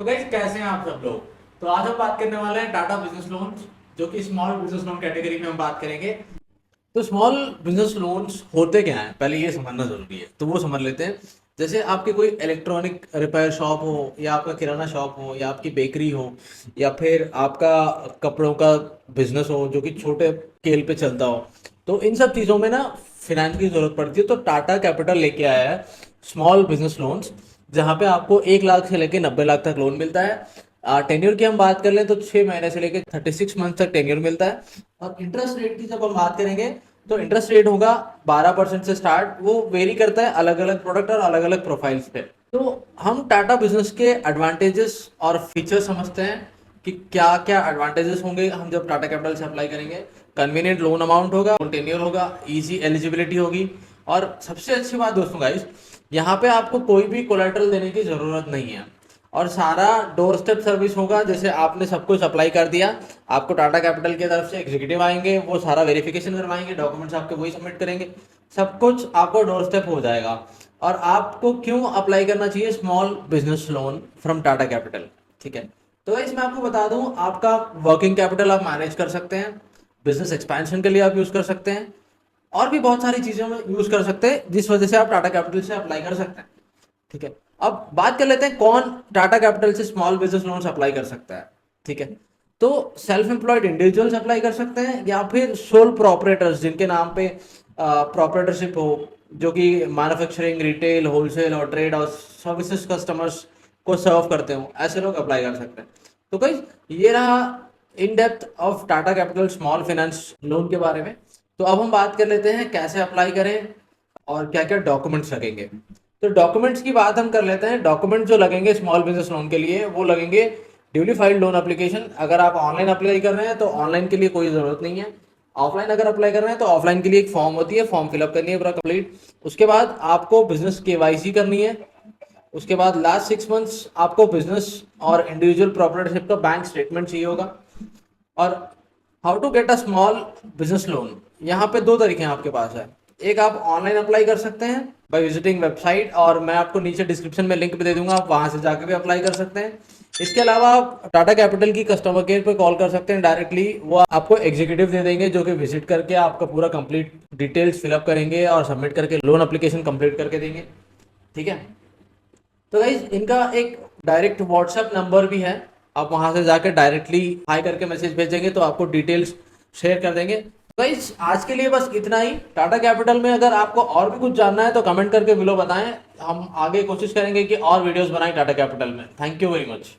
तो गाइस कैसे हैं आप सब लोग। तो आज हम बात करने वाले हैं टाटा बिजनेस लोन, जो कि स्मॉल बिजनेस लोन कैटेगरी में हम बात करेंगे। तो स्मॉल बिजनेस लोन्स होते क्या हैं, पहले ये समझना जरूरी है, तो वो समझ लेते हैं। जैसे आपकी कोई इलेक्ट्रॉनिक रिपेयर शॉप हो, या आपका किराना शॉप हो, या आपकी बेकरी हो, या फिर आपका कपड़ों का बिजनेस हो जो कि छोटे स्केल पे चलता हो, तो इन सब चीज़ों में ना फिनेंस की जरूरत पड़ती है। तो टाटा कैपिटल लेके आया है स्मॉल बिजनेस लोन्स, जहाँ पे आपको 1 लाख से लेके 90 लाख तक लोन मिलता है। टेन्योर की हम बात कर लें तो 6 महीने से लेके 36 मंथ तक टेन्योर मिलता है। और इंटरेस्ट रेट की जब हम बात करेंगे तो इंटरेस्ट रेट होगा 12% से स्टार्ट। वो वेरी करता है अलग अलग प्रोडक्ट और अलग अलग प्रोफाइल्स पे। तो हम टाटा बिजनेस के एडवांटेजेस और फीचर्स समझते हैं कि क्या क्या एडवांटेजेस होंगे हम जब टाटा कैपिटल से अप्लाई करेंगे। कन्वीनियंट लोन अमाउंट होगा, टेन्योर होगा, इजी एलिजिबिलिटी होगी, और सबसे अच्छी बात दोस्तों गाइस, यहाँ पे आपको कोई भी कोलेटरल देने की जरूरत नहीं है, और सारा डोर स्टेप सर्विस होगा। जैसे आपने सब कुछ अप्लाई कर दिया, आपको टाटा कैपिटल की तरफ से एग्जीक्यूटिव आएंगे, वो सारा वेरिफिकेशन करवाएंगे, डॉक्यूमेंट्स आपके वही सबमिट करेंगे, सब कुछ आपको डोर स्टेप हो जाएगा। और आपको क्यों अप्लाई करना चाहिए small business loan from Tata capital, ठीक है। तो इसमें आपको बता दूं, आपका वर्किंग कैपिटल आप मैनेज कर सकते हैं, बिजनेस एक्सपेंशन के लिए आप यूज कर सकते हैं, और भी बहुत सारी चीजों में यूज कर सकते हैं, जिस वजह से आप टाटा कैपिटल से अप्लाई कर सकते हैं, ठीक है। अब बात कर लेते हैं कौन टाटा कैपिटल से स्मॉल बिजनेस लोन अप्लाई कर सकता है, ठीक है। तो सेल्फ एम्प्लॉयड इंडिविजुअल्स अप्लाई कर सकते हैं, या फिर सोल प्रोपरेटर्स जिनके नाम पे प्रोपरेटरशिप हो, जो कि मैन्युफैक्चरिंग, रिटेल, होलसेल और ट्रेड और सर्विसेज कस्टमर्स को सर्व करते हो, ऐसे लोग अप्लाई कर सकते हैं। तो गाइस ये रहा in depth of Tata capital small finance loan के बारे में। तो अब हम बात कर लेते हैं कैसे अप्लाई करें और क्या क्या डॉक्यूमेंट्स लगेंगे। तो डॉक्यूमेंट्स की बात हम कर लेते हैं। डॉक्यूमेंट जो लगेंगे स्मॉल बिजनेस लोन के लिए वो लगेंगे ड्यूली फाइल्ड लोन एप्लीकेशन। अगर आप ऑनलाइन अप्लाई कर रहे हैं तो ऑनलाइन के लिए कोई ज़रूरत नहीं है। ऑफलाइन अगर अप्लाई कर रहे हैं तो ऑफलाइन के लिए एक फॉर्म होती है, फॉर्म फिलअप करनी है पूरा कंप्लीट। उसके बाद आपको बिजनेस केवाईसी करनी है। उसके बाद लास्ट 6 मंथ्स आपको बिजनेस और इंडिविजुअल प्रॉपर्टरशिप का बैंक स्टेटमेंट चाहिए होगा। और how to get a small business loan, यहाँ पे दो तरीके हैं आपके पास है। एक आप ऑनलाइन अप्लाई कर सकते हैं बाय विजिटिंग वेबसाइट, और मैं आपको नीचे डिस्क्रिप्शन में लिंक भी दे दूंगा, आप वहां से जाकर भी अप्लाई कर सकते हैं। इसके अलावा आप टाटा कैपिटल की कस्टमर केयर पे कॉल कर सकते हैं डायरेक्टली, वो आपको एग्जीक्यूटिव दे देंगे जो कि विजिट करके आपका पूरा कंप्लीट डिटेल्स फिलअप करेंगे और सबमिट करके लोन एप्लीकेशन कंप्लीट करके देंगे, ठीक है। तो गाइज इनका एक डायरेक्ट व्हाट्सएप नंबर भी है, आप वहां से जाकर डायरेक्टली हाई करके मैसेज भेजेंगे तो आपको डिटेल्स शेयर कर देंगे। गाइज आज के लिए बस इतना ही। टाटा कैपिटल में अगर आपको और भी कुछ जानना है तो कमेंट करके बिलो बताएं, हम आगे कोशिश करेंगे कि और वीडियोस बनाएं टाटा कैपिटल में। Thank you very much.